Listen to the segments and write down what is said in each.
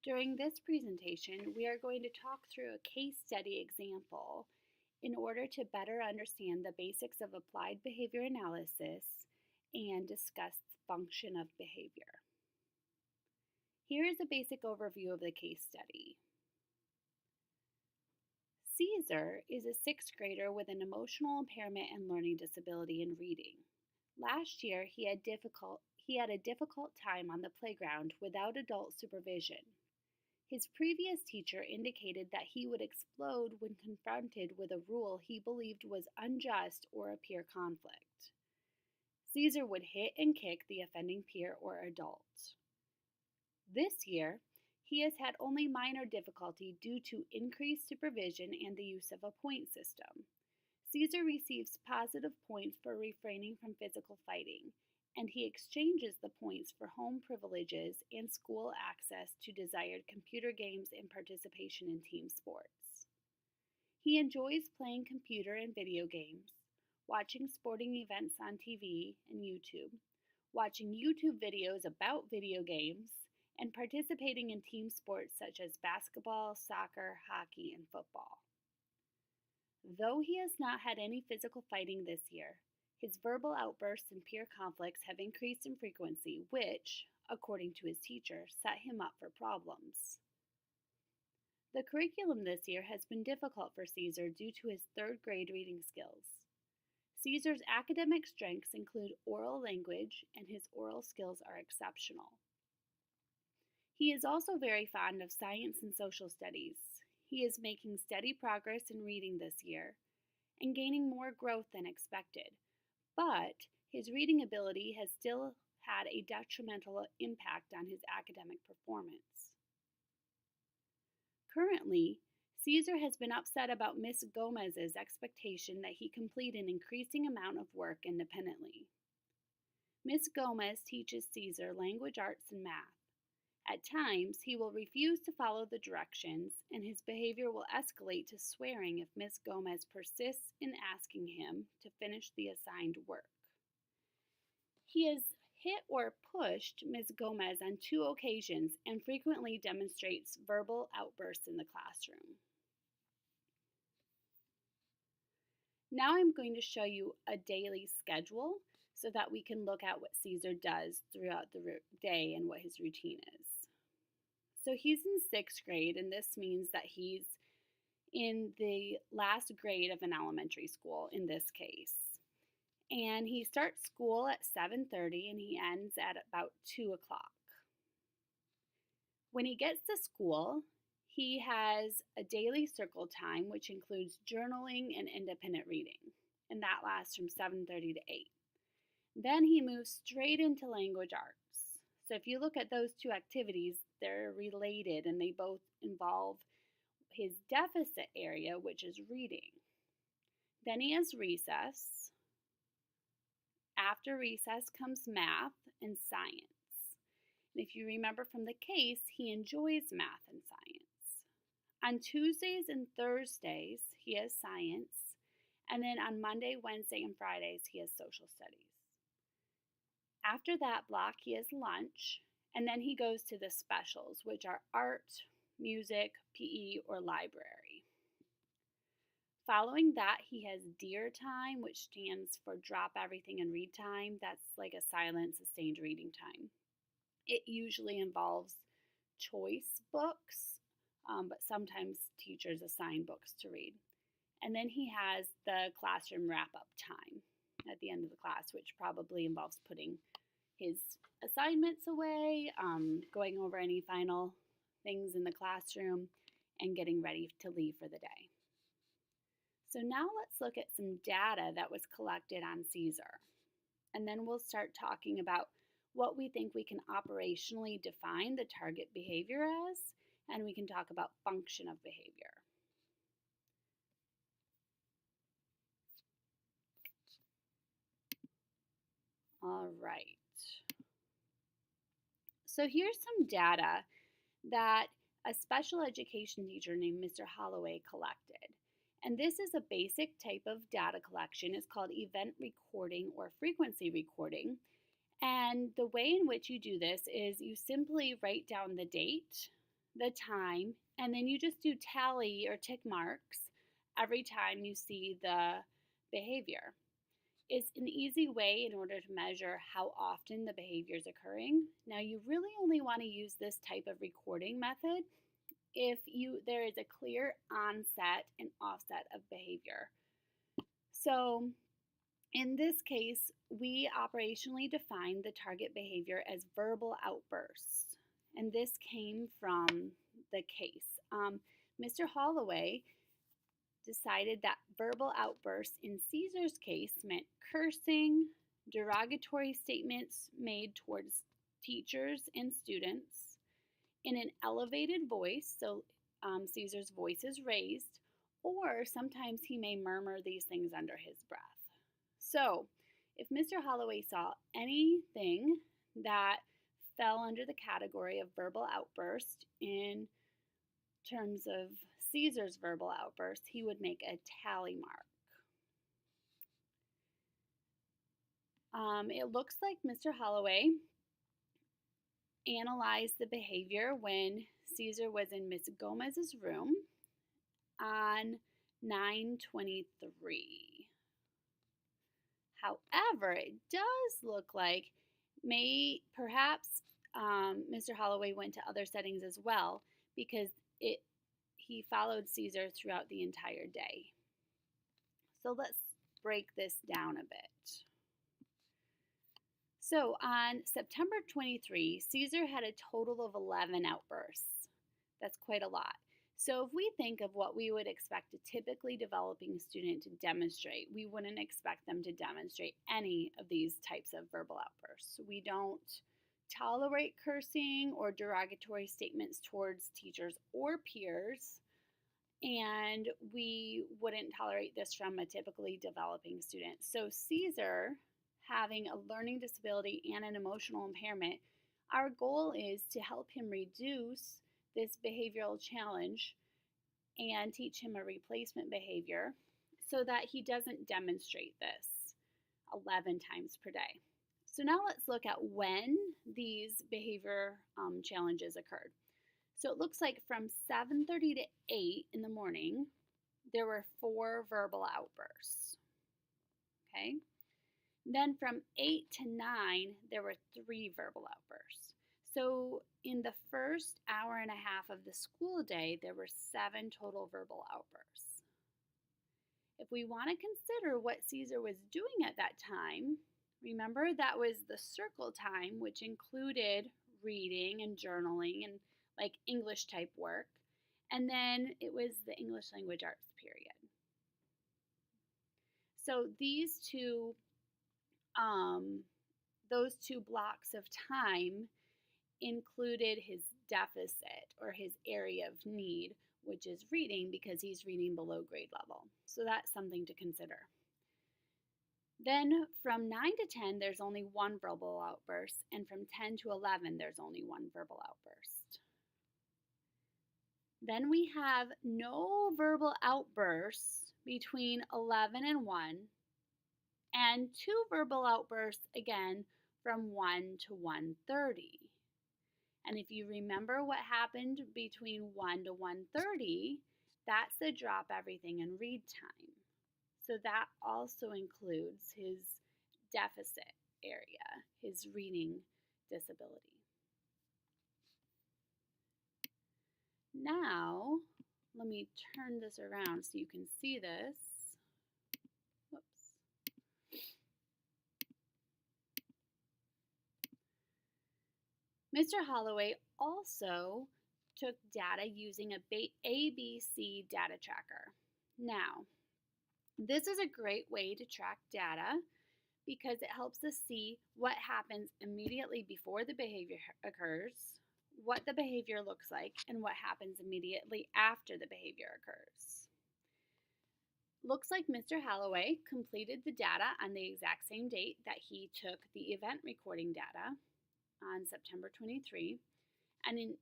During this presentation, we are going to talk through a case study example in order to better understand the basics of applied behavior analysis and discuss the function of behavior. Here is a basic overview of the case study. Caesar is a sixth grader with an emotional impairment and learning disability in reading. Last year, he had a difficult time on the playground without adult supervision. His previous teacher indicated that he would explode when confronted with a rule he believed was unjust or a peer conflict. Caesar would hit and kick the offending peer or adult. This year, he has had only minor difficulty due to increased supervision and the use of a point system. Caesar receives positive points for refraining from physical fighting, and he exchanges the points for home privileges and school access to desired computer games and participation in team sports. He enjoys playing computer and video games, watching sporting events on TV and YouTube, watching YouTube videos about video games, and participating in team sports such as basketball, soccer, hockey, and football. Though he has not had any physical fighting this year, his verbal outbursts and peer conflicts have increased in frequency, which, according to his teacher, set him up for problems. The curriculum this year has been difficult for Caesar due to his third grade reading skills. Caesar's academic strengths include oral language, and his oral skills are exceptional. He is also very fond of science and social studies. He is making steady progress in reading this year and gaining more growth than expected, but his reading ability has still had a detrimental impact on his academic performance. Currently, Caesar has been upset about Miss Gomez's expectation that he complete an increasing amount of work independently. Miss Gomez teaches Caesar language arts and math. At times, he will refuse to follow the directions, and his behavior will escalate to swearing if Miss Gomez persists in asking him to finish the assigned work. He has hit or pushed Ms. Gomez on 2 occasions and frequently demonstrates verbal outbursts in the classroom. Now I'm going to show you a daily schedule so that we can look at what Caesar does throughout the day and what his routine is. So he's in 6th grade, and this means that he's in the last grade of an elementary school in this case. And he starts school at 7:30 and he ends at about 2 o'clock. When he gets to school, he has a daily circle time, which includes journaling and independent reading, and that lasts from 7:30 to 8. Then he moves straight into language arts. So if you look at those 2 activities, they're related and they both involve his deficit area, which is reading. Then he has recess. After recess comes math and science. And if you remember from the case, he enjoys math and science. On Tuesdays and Thursdays, he has science. And then on Monday, Wednesday, and Fridays, he has social studies. After that block, he has lunch, and then he goes to the specials, which are art, music, PE, or library. Following that, he has DEAR time, which stands for drop everything and read time. That's like a silent, sustained reading time. It usually involves choice books, but sometimes teachers assign books to read. And then he has the classroom wrap-up time at the end of the class, which probably involves putting his assignments away, going over any final things in the classroom, and getting ready to leave for the day. So now let's look at some data that was collected on Caesar. And then we'll start talking about what we think we can operationally define the target behavior as, and we can talk about function of behavior. All right. So here's some data that a special education teacher named Mr. Holloway collected. And this is a basic type of data collection. It's called event recording or frequency recording. And the way in which you do this is you simply write down the date, the time, and then you just do tally or tick marks every time you see the behavior. It's an easy way in order to measure how often the behavior is occurring. Now, you really only want to use this type of recording method if there is a clear onset and offset of behavior. So, in this case, we operationally define the target behavior as verbal outbursts, and this came from the case. Mr. Holloway decided that verbal outbursts in Caesar's case meant cursing, derogatory statements made towards teachers and students in an elevated voice, so Caesar's voice is raised, or sometimes he may murmur these things under his breath. So, if Mr. Holloway saw anything that fell under the category of verbal outburst in terms of Caesar's verbal outburst, he would make a tally mark. It looks like Mr. Holloway analyzed the behavior when Caesar was in Miss Gomez's room on 9/23. However, it does look like perhaps Mr. Holloway went to other settings as well because he followed Caesar throughout the entire day. So let's break this down a bit. So on September 23, Caesar had a total of 11 outbursts. That's quite a lot. So if we think of what we would expect a typically developing student to demonstrate, we wouldn't expect them to demonstrate any of these types of verbal outbursts. We don't tolerate cursing or derogatory statements towards teachers or peers, and we wouldn't tolerate this from a typically developing student. So Caesar, having a learning disability and an emotional impairment, our goal is to help him reduce this behavioral challenge and teach him a replacement behavior so that he doesn't demonstrate this 11 times per day. So now let's look at when these behavior challenges occurred. So it looks like from 7:30 to 8 in the morning, there were 4 verbal outbursts. Okay? Then from 8 to 9, there were 3 verbal outbursts. So in the first hour and a half of the school day, there were 7 total verbal outbursts. If we want to consider what Caesar was doing at that time, remember that was the circle time, which included reading and journaling and like English type work. And then it was the English language arts period. So those two blocks of time included his deficit or his area of need, which is reading because he's reading below grade level. So that's something to consider. Then from 9 to 10, there's only 1 verbal outburst, and from 10 to 11, there's only 1 verbal outburst. Then we have no verbal outbursts between 11 and 1, and 2 verbal outbursts again from 1 to 1:30. And if you remember what happened between 1 to 1:30, that's the drop everything and read time. So that also includes his deficit area, his reading disability. Now, let me turn this around so you can see this. Whoops. Mr. Holloway also took data using a ABC data tracker. Now, this is a great way to track data because it helps us see what happens immediately before the behavior occurs, what the behavior looks like, and what happens immediately after the behavior occurs. Looks like Mr. Holloway completed the data on the exact same date that he took the event recording data on September 23. And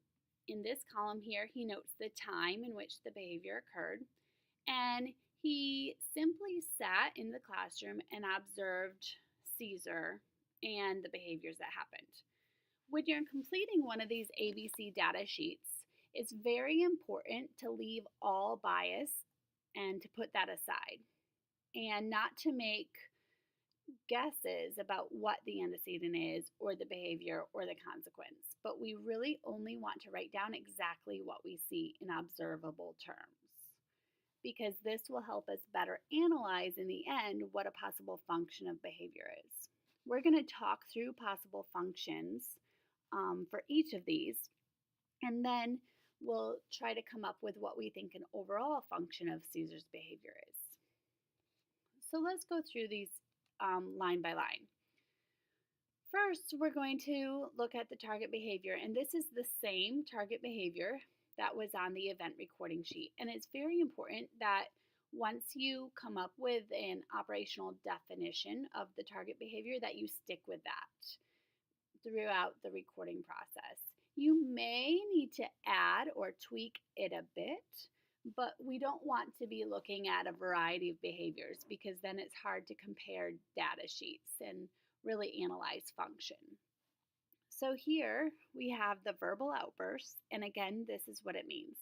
in this column here, he notes the time in which the behavior occurred. And he simply sat in the classroom and observed Caesar and the behaviors that happened. When you're completing one of these ABC data sheets, It's very important to leave all bias and to put that aside and not to make guesses about what the antecedent is or the behavior or the consequence, but we really only want to write down exactly what we see in observable terms because this will help us better analyze in the end what a possible function of behavior is. We're going to talk through possible functions for each of these, and then we'll try to come up with what we think an overall function of Caesar's behavior is. So let's go through these line by line. First, we're going to look at the target behavior, and this is the same target behavior that was on the event recording sheet. And it's very important that once you come up with an operational definition of the target behavior that you stick with that throughout the recording process. You may need to add or tweak it a bit, but we don't want to be looking at a variety of behaviors because then it's hard to compare data sheets and really analyze function. So here we have the verbal outbursts, and again, this is what it means.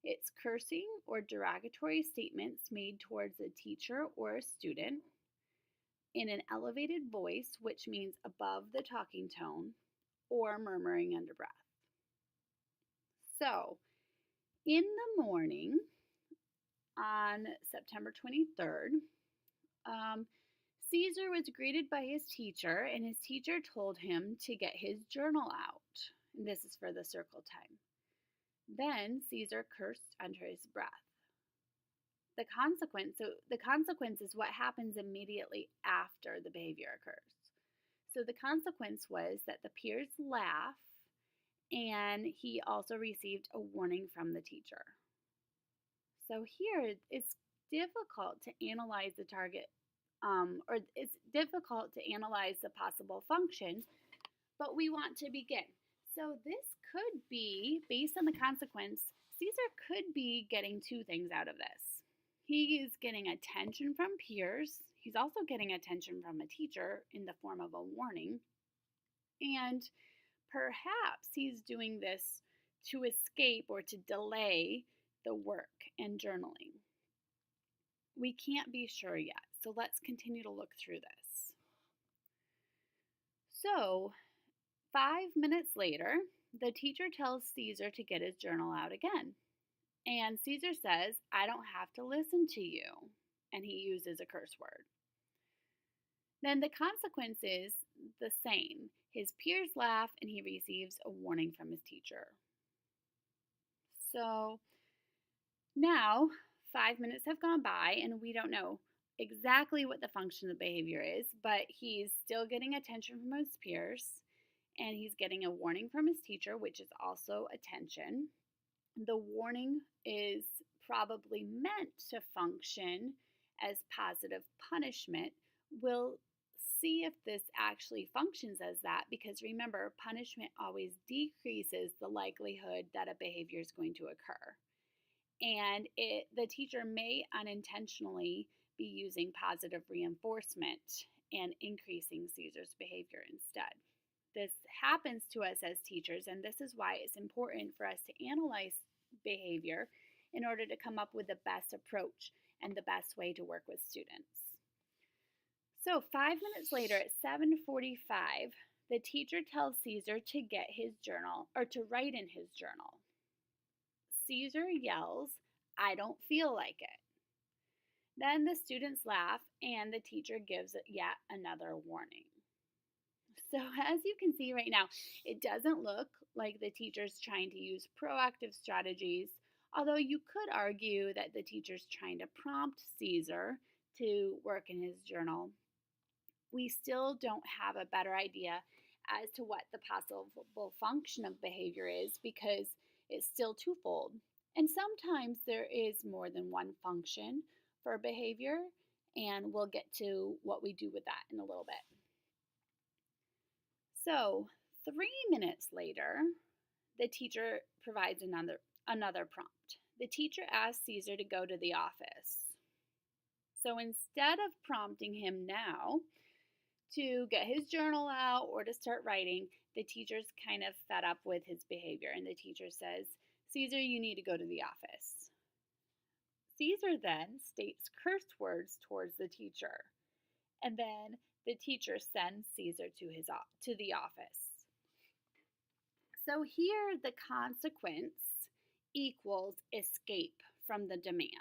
It's cursing or derogatory statements made towards a teacher or a student in an elevated voice, which means above the talking tone, or murmuring under breath. So, in the morning on September 23rd, Caesar was greeted by his teacher, and his teacher told him to get his journal out. And this is for the circle time. Then Caesar cursed under his breath. The consequence is what happens immediately after the behavior occurs. So the consequence was that the peers laugh, and he also received a warning from the teacher. So here it's difficult to analyze the target, or it's difficult to analyze the possible function, but we want to begin. So this could be, based on the consequence, Caesar could be getting two things out of this. He is getting attention from peers. He's also getting attention from a teacher in the form of a warning. And perhaps he's doing this to escape or to delay the work and journaling. We can't be sure yet, so let's continue to look through this. So, 5 minutes later, the teacher tells Caesar to get his journal out again. And Caesar says, "I don't have to listen to you." And he uses a curse word. Then the consequence is the same. His peers laugh and he receives a warning from his teacher. So now 5 minutes have gone by and we don't know exactly what the function of the behavior is, but he's still getting attention from his peers and he's getting a warning from his teacher, which is also attention. The warning is probably meant to function as positive punishment. We'll see if this actually functions as that because remember, punishment always decreases the likelihood that a behavior is going to occur. And the teacher may unintentionally be using positive reinforcement and increasing Caesar's behavior instead. This happens to us as teachers, and this is why it's important for us to analyze behavior in order to come up with the best approach and the best way to work with students. So 5 minutes later at 7:45, the teacher tells Caesar to get his journal or to write in his journal. Caesar yells, "I don't feel like it." Then the students laugh and the teacher gives yet another warning. So as you can see right now, it doesn't look like the teacher's trying to use proactive strategies, although you could argue that the teacher's trying to prompt Caesar to work in his journal. We still don't have a better idea as to what the possible function of behavior is because it's still twofold. And sometimes there is more than one function for behavior, and we'll get to what we do with that in a little bit. So 3 minutes later, the teacher provides another prompt. The teacher asks Caesar to go to the office. So instead of prompting him now to get his journal out or to start writing, the teacher's kind of fed up with his behavior. And the teacher says, Caesar, you need to go to the office. Caesar then states curse words towards the teacher, and then the teacher sends Caesar to the office. So here the consequence equals escape from the demands.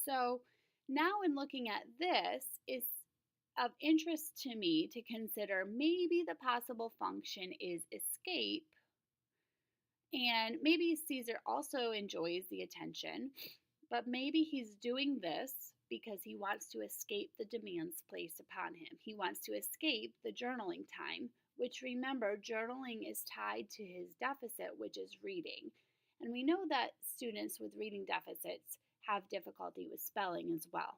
So now in looking at this, it's of interest to me to consider maybe the possible function is escape, and maybe Caesar also enjoys the attention, but maybe he's doing this because he wants to escape the demands placed upon him. He wants to escape the journaling time, which, remember, journaling is tied to his deficit, which is reading. And we know that students with reading deficits have difficulty with spelling as well.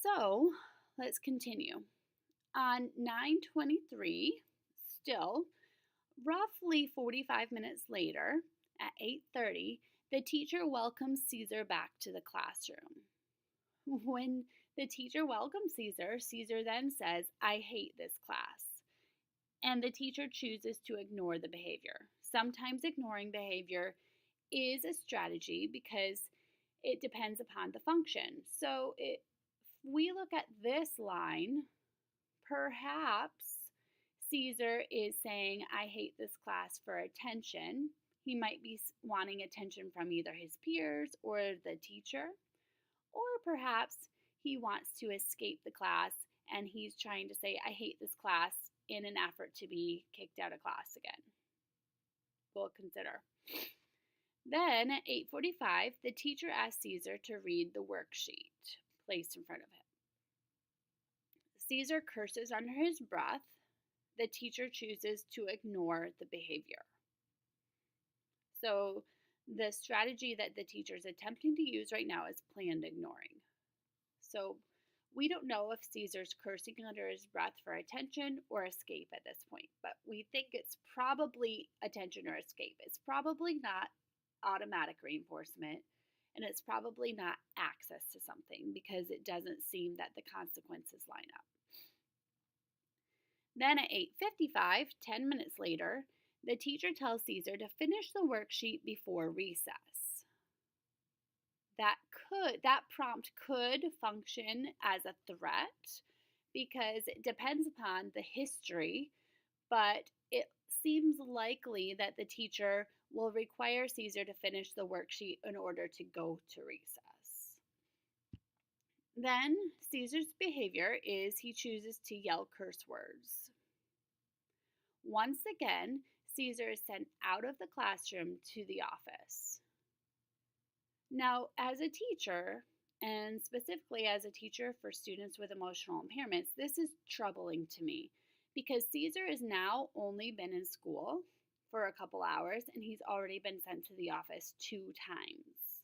So let's continue. On 9/23, still, roughly 45 minutes later, at 8:30, the teacher welcomes Caesar back to the classroom. When the teacher welcomes Caesar, Caesar then says, "I hate this class." And the teacher chooses to ignore the behavior. Sometimes ignoring behavior is a strategy because it depends upon the function. So if we look at this line, perhaps Caesar is saying, "I hate this class" for attention. He might be wanting attention from either his peers or the teacher, or perhaps he wants to escape the class and he's trying to say, "I hate this class" in an effort to be kicked out of class again. We'll consider. Then at 8:45, the teacher asks Caesar to read the worksheet placed in front of him. Caesar curses under his breath. The teacher chooses to ignore the behavior. So the strategy that the teacher is attempting to use right now is planned ignoring. So we don't know if Caesar's cursing under his breath for attention or escape at this point, but we think it's probably attention or escape. It's probably not automatic reinforcement, and it's probably not access to something because it doesn't seem that the consequences line up. Then at 8:55, 10 minutes later, the teacher tells Caesar to finish the worksheet before recess. That prompt could function as a threat because it depends upon the history, but it seems likely that the teacher will require Caesar to finish the worksheet in order to go to recess. Then Caesar's behavior is he chooses to yell curse words. Once again, Caesar is sent out of the classroom to the office. Now, as a teacher, and specifically as a teacher for students with emotional impairments, this is troubling to me because Caesar has now only been in school for a couple hours and he's already been sent to the office 2 times.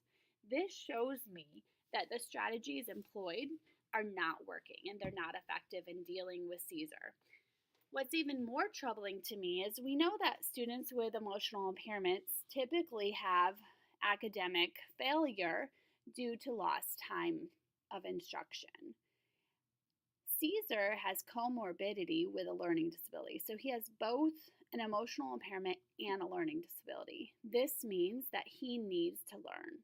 This shows me that the strategies employed are not working and they're not effective in dealing with Caesar. What's even more troubling to me is we know that students with emotional impairments typically have academic failure due to lost time of instruction. Caesar has comorbidity with a learning disability, so he has both an emotional impairment and a learning disability. This means that he needs to learn,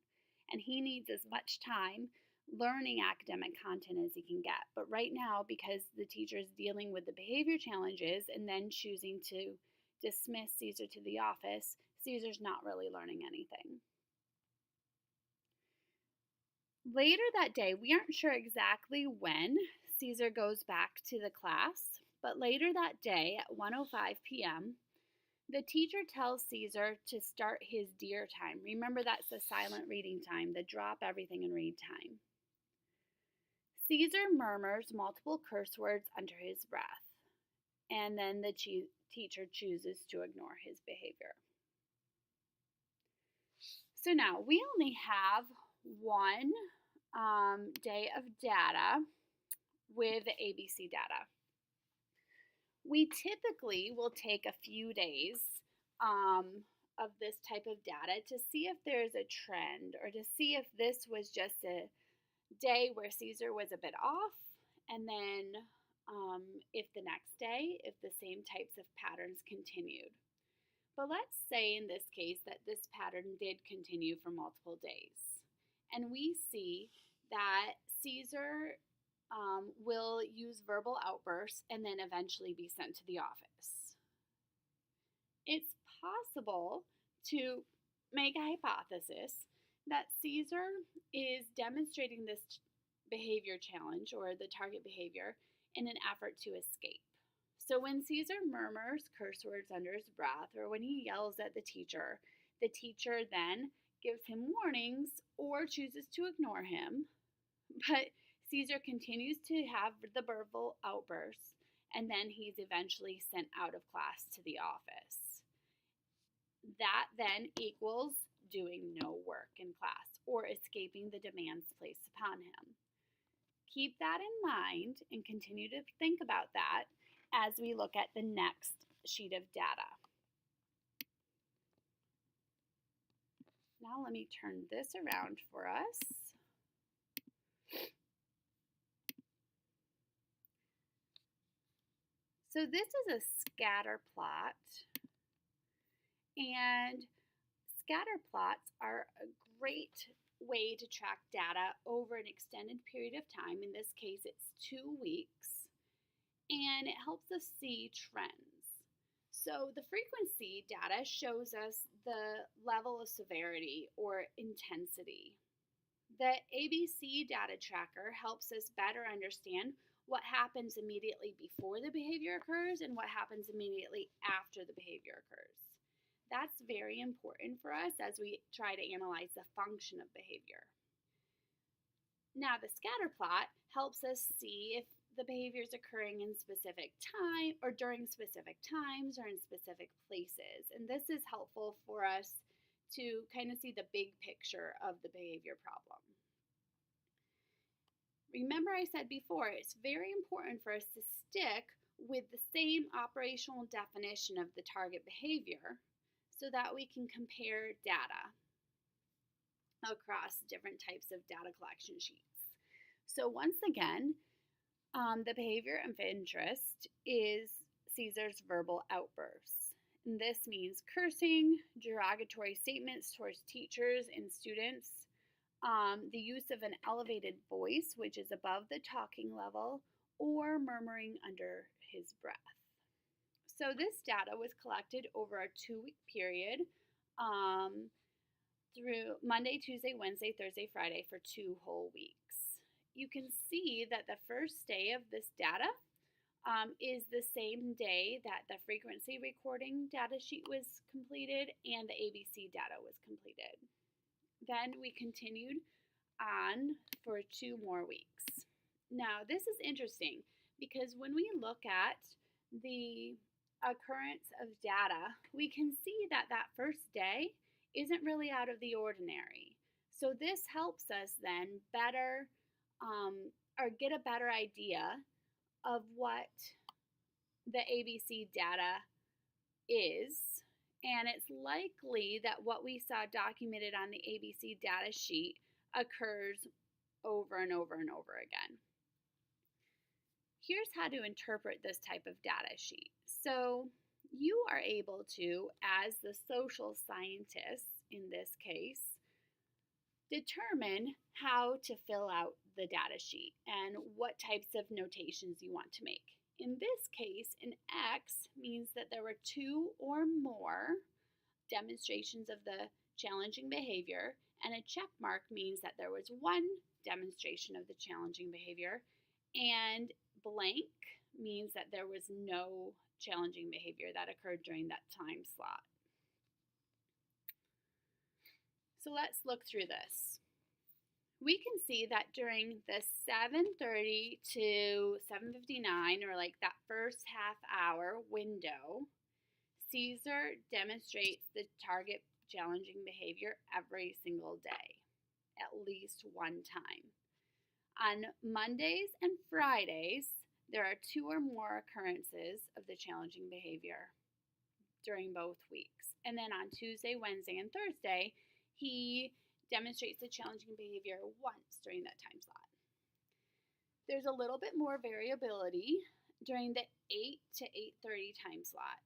and he needs as much time learning academic content as he can get. But right now, because the teacher is dealing with the behavior challenges and then choosing to dismiss Caesar to the office, Caesar's not really learning anything. Later that day, we aren't sure exactly when Caesar goes back to the class, but later that day at 1:05 p.m., the teacher tells Caesar to start his dear time. Remember, that's the silent reading time, the drop everything and read time. Caesar murmurs multiple curse words under his breath, and then the teacher chooses to ignore his behavior. So now we only have one day of data with the ABC data. We typically will take a few days of this type of data to see if there's a trend or to see if this was just a day where Caesar was a bit off, and then if the next day, if the same types of patterns continued. But let's say in this case that this pattern did continue for multiple days. And we see that Caesar will use verbal outbursts and then eventually be sent to the office. It's possible to make a hypothesis that Caesar is demonstrating this behavior challenge or the target behavior in an effort to escape. So when Caesar murmurs curse words under his breath or when he yells at the teacher then gives him warnings or chooses to ignore him. But Caesar continues to have the verbal outbursts and then he's eventually sent out of class to the office. That then equals doing no work in class or escaping the demands placed upon him. Keep that in mind and continue to think about that as we look at the next sheet of data. Now let me turn this around for us. So this is a scatter plot, and scatter plots are a great way to track data over an extended period of time. In this case, it's 2 weeks, and it helps us see trends. So the frequency data shows us the level of severity or intensity. The ABC data tracker helps us better understand what happens immediately before the behavior occurs and what happens immediately after the behavior occurs. That's very important for us as we try to analyze the function of behavior. Now, the scatter plot helps us see if the behavior is occurring in specific time or during specific times or in specific places. And this is helpful for us to kind of see the big picture of the behavior problem. Remember I said before, it's very important for us to stick with the same operational definition of the target behavior so that we can compare data across different types of data collection sheets. So once again, the behavior of interest is Caesar's verbal outbursts. And this means cursing, derogatory statements towards teachers and students, the use of an elevated voice, which is above the talking level, or murmuring under his breath. So this data was collected over a 2-week period through Monday, Tuesday, Wednesday, Thursday, Friday for 2 whole weeks. You can see that the first day of this data is the same day that the frequency recording data sheet was completed and the ABC data was completed. Then we continued on for 2 more weeks. Now, this is interesting because when we look at the occurrence of data, we can see that that first day isn't really out of the ordinary. So this helps us then better or get a better idea of what the ABC data is. And it's likely that what we saw documented on the ABC data sheet occurs over and over and over again. Here's how to interpret this type of data sheet. So you are able to, as the social scientist in this case, determine how to fill out the data sheet and what types of notations you want to make. In this case, an X means that there were 2 or more demonstrations of the challenging behavior, and a check mark means that there was 1 demonstration of the challenging behavior, and blank means that there was no challenging behavior that occurred during that time slot. So let's look through this. We can see that during the 7:30 to 7:59, or like that first half hour window, Caesar demonstrates the target challenging behavior every single day, at least 1 time. On Mondays and Fridays, there are 2 or more occurrences of the challenging behavior during both weeks. And then on Tuesday, Wednesday, and Thursday, he demonstrates the challenging behavior once during that time slot. There's a little bit more variability during the 8 to 8:30 time slot.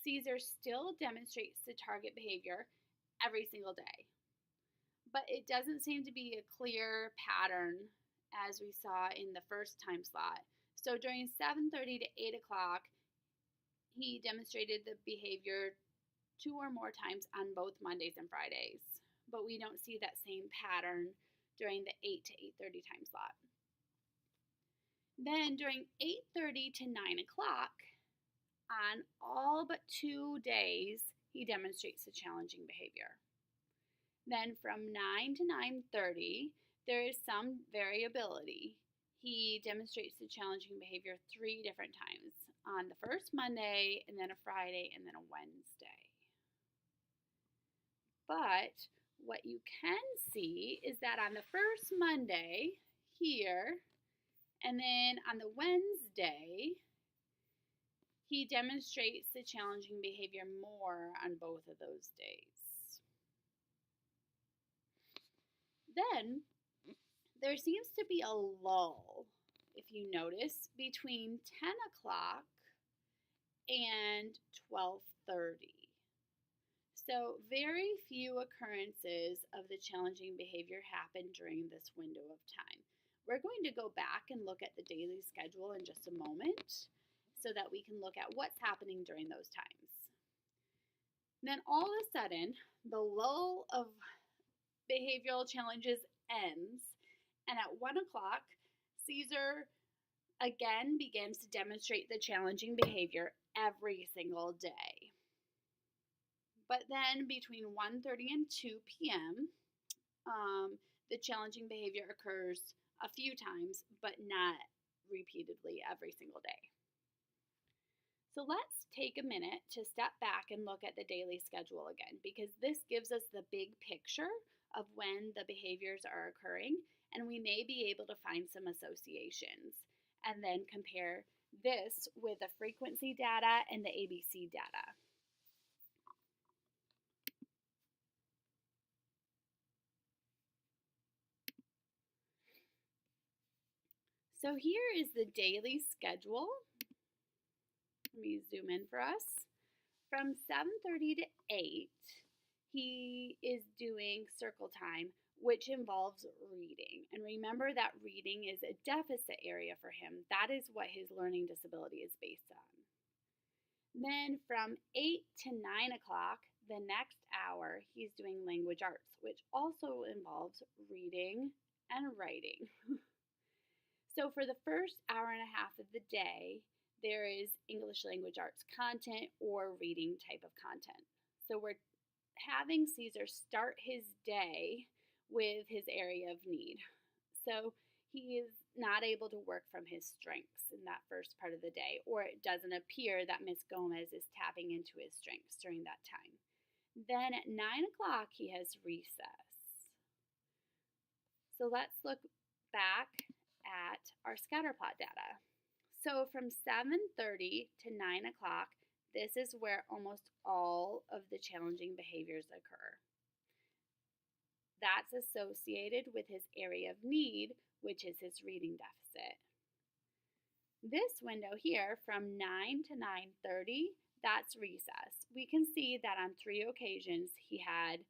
Caesar still demonstrates the target behavior every single day, but it doesn't seem to be a clear pattern as we saw in the first time slot. So during 7:30 to 8 o'clock, he demonstrated the behavior 2 or more times on both Mondays and Fridays, but we don't see that same pattern during the 8 to 8:30 time slot. Then during 8:30 to 9 o'clock, on all but 2 days, he demonstrates the challenging behavior. Then from 9 to 9:30, there is some variability. He demonstrates the challenging behavior 3 different times, on the first Monday, and then a Friday, and then a Wednesday. But what you can see is that on the first Monday here, and then on the Wednesday, he demonstrates the challenging behavior more on both of those days. Then there seems to be a lull, if you notice, between 10 o'clock and 12:30. So very few occurrences of the challenging behavior happen during this window of time. We're going to go back and look at the daily schedule in just a moment so that we can look at what's happening during those times. Then all of a sudden, the lull of behavioral challenges ends, and at 1 o'clock, Caesar again begins to demonstrate the challenging behavior every single day. But then between 1:30 and 2 p.m., the challenging behavior occurs a few times, but not repeatedly every single day. So let's take a minute to step back and look at the daily schedule again, because this gives us the big picture of when the behaviors are occurring, and we may be able to find some associations and then compare this with the frequency data and the ABC data. So here is the daily schedule. Let me zoom in for us. From 7:30 to 8, he is doing circle time, which involves reading. And remember that reading is a deficit area for him. That is what his learning disability is based on. Then from 8 to 9 o'clock, the next hour, he's doing language arts, which also involves reading and writing. So for the first hour and a half of the day, there is English language arts content or reading type of content. So we're having Caesar start his day with his area of need. So he is not able to work from his strengths in that first part of the day, or it doesn't appear that Miss Gomez is tapping into his strengths during that time. Then at 9 o'clock, he has recess. So let's look back at our scatterplot data. So from 7:30 to 9 o'clock, this is where almost all of the challenging behaviors occur. That's associated with his area of need, which is his reading deficit. This window here from 9 to 9:30, that's recess. We can see that on 3 occasions he had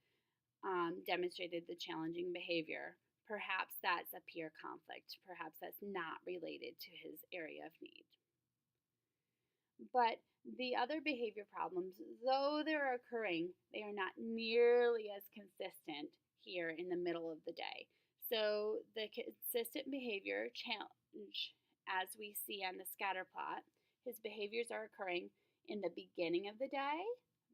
demonstrated the challenging behavior. Perhaps that's a peer conflict. Perhaps that's not related to his area of need. But the other behavior problems, though they're occurring, they are not nearly as consistent here in the middle of the day. So the consistent behavior challenge, as we see on the scatter plot, his behaviors are occurring in the beginning of the day,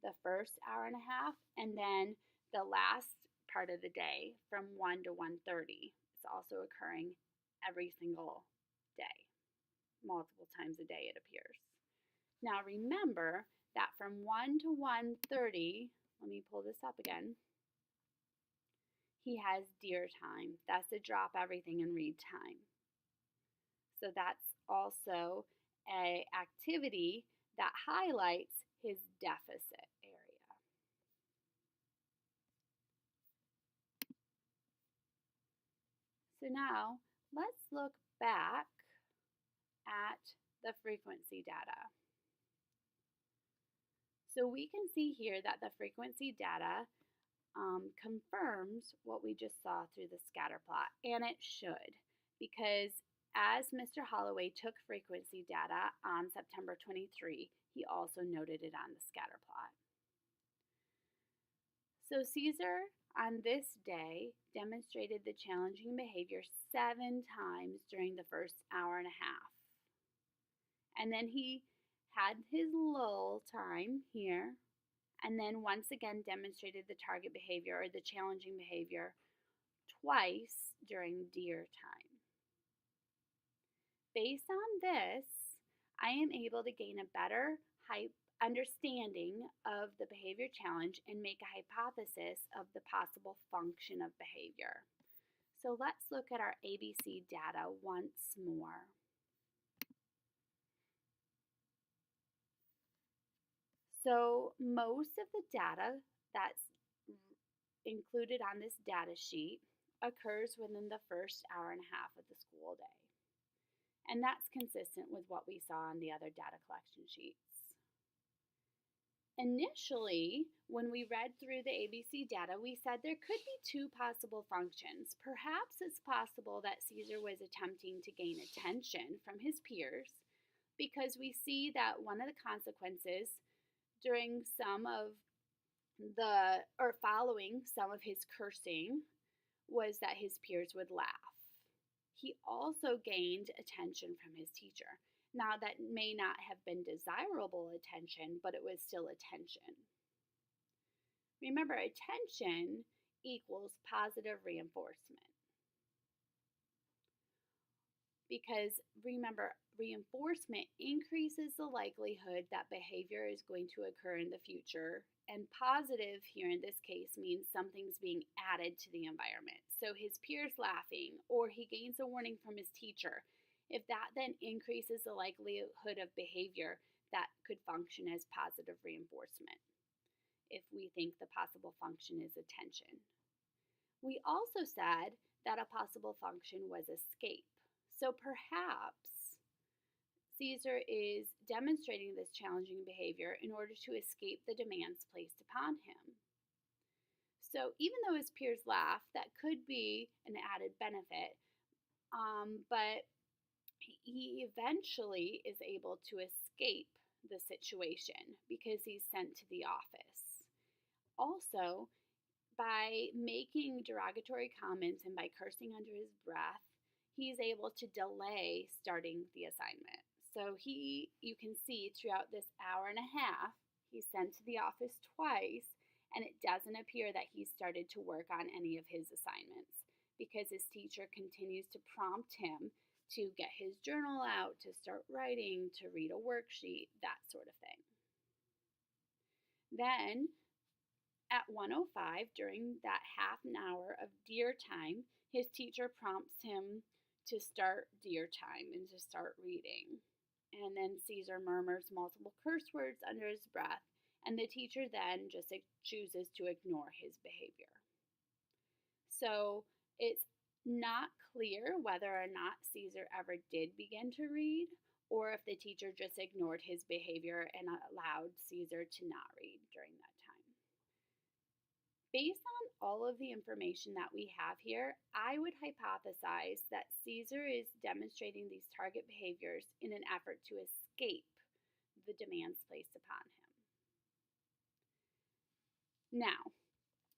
the first hour and a half, and then the last part of the day from 1 to 1:30. It's also occurring every single day, multiple times a day it appears. Now remember that from 1 to 1:30, let me pull this up again, he has deer time. That's the drop everything and read time. So that's also an activity that highlights his deficit area. So now let's look back at the frequency data. So we can see here that the frequency data confirms what we just saw through the scatter plot, and it should, because as Mr. Holloway took frequency data on September 23, he also noted it on the scatter plot. So Caesar, on this day, demonstrated the challenging behavior 7 times during the first hour and a half. And then he had his lull time here, and then once again demonstrated the target behavior or the challenging behavior twice during deer time. Based on this, I am able to gain a better understanding of the behavior challenge and make a hypothesis of the possible function of behavior. So let's look at our ABC data once more. So most of the data that's included on this data sheet occurs within the first hour and a half of the school day. And that's consistent with what we saw on the other data collection sheets. Initially, when we read through the ABC data, we said there could be 2 possible functions. Perhaps it's possible that Caesar was attempting to gain attention from his peers, because we see that one of the consequences during following some of his cursing was that his peers would laugh. He also gained attention from his teacher. Now, that may not have been desirable attention, but it was still attention. Remember, attention equals positive reinforcement. Because remember, reinforcement increases the likelihood that behavior is going to occur in the future, and positive here in this case means something's being added to the environment. So his peers laughing, or he gains a warning from his teacher, if that then increases the likelihood of behavior, that could function as positive reinforcement if we think the possible function is attention. We also said that a possible function was escape. So perhaps Caesar is demonstrating this challenging behavior in order to escape the demands placed upon him. So even though his peers laugh, that could be an added benefit, but he eventually is able to escape the situation because he's sent to the office. Also, by making derogatory comments and by cursing under his breath, he's able to delay starting the assignment. So you can see throughout this hour and a half, he's sent to the office twice, and it doesn't appear that he started to work on any of his assignments because his teacher continues to prompt him to get his journal out, to start writing, to read a worksheet, that sort of thing. Then, at 1:05, during that half an hour of deer time, his teacher prompts him to start deer time and to start reading. And then Caesar murmurs multiple curse words under his breath, and the teacher then just chooses to ignore his behavior. So it's not clear whether or not Caesar ever did begin to read, or if the teacher just ignored his behavior and allowed Caesar to not read during that time. Based on all of the information that we have here, I would hypothesize that Caesar is demonstrating these target behaviors in an effort to escape the demands placed upon him. Now,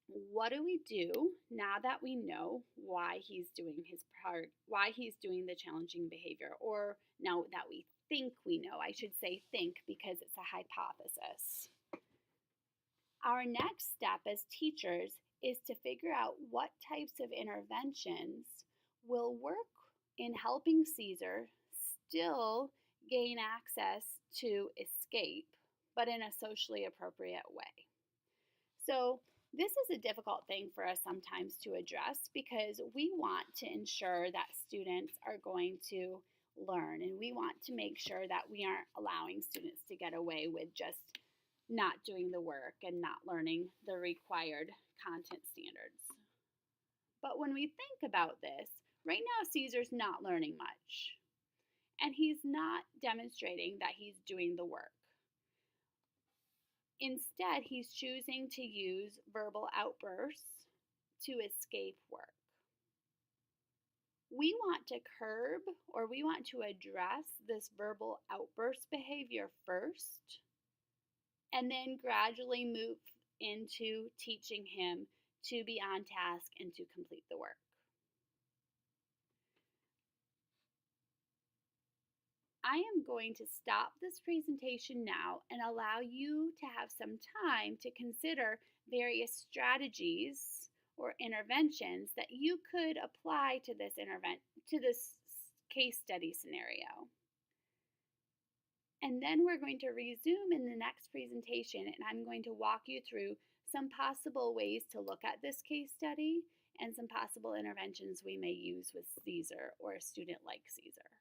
what do we do now that we know why he's doing the challenging behavior, or now that we think we know? I should say think because it's a hypothesis. Our next step as teachers is to figure out what types of interventions will work in helping Caesar still gain access to escape, but in a socially appropriate way. So this is a difficult thing for us sometimes to address because we want to ensure that students are going to learn, and we want to make sure that we aren't allowing students to get away with just not doing the work and not learning the required content standards. But when we think about this, right now Caesar's not learning much, and he's not demonstrating that he's doing the work. Instead, he's choosing to use verbal outbursts to escape work. We want to curb or we want to address this verbal outburst behavior first and then gradually move into teaching him to be on task and to complete the work. I am going to stop this presentation now and allow you to have some time to consider various strategies or interventions that you could apply to this case study scenario. And then we're going to resume in the next presentation, and I'm going to walk you through some possible ways to look at this case study and some possible interventions we may use with Caesar or a student like Caesar.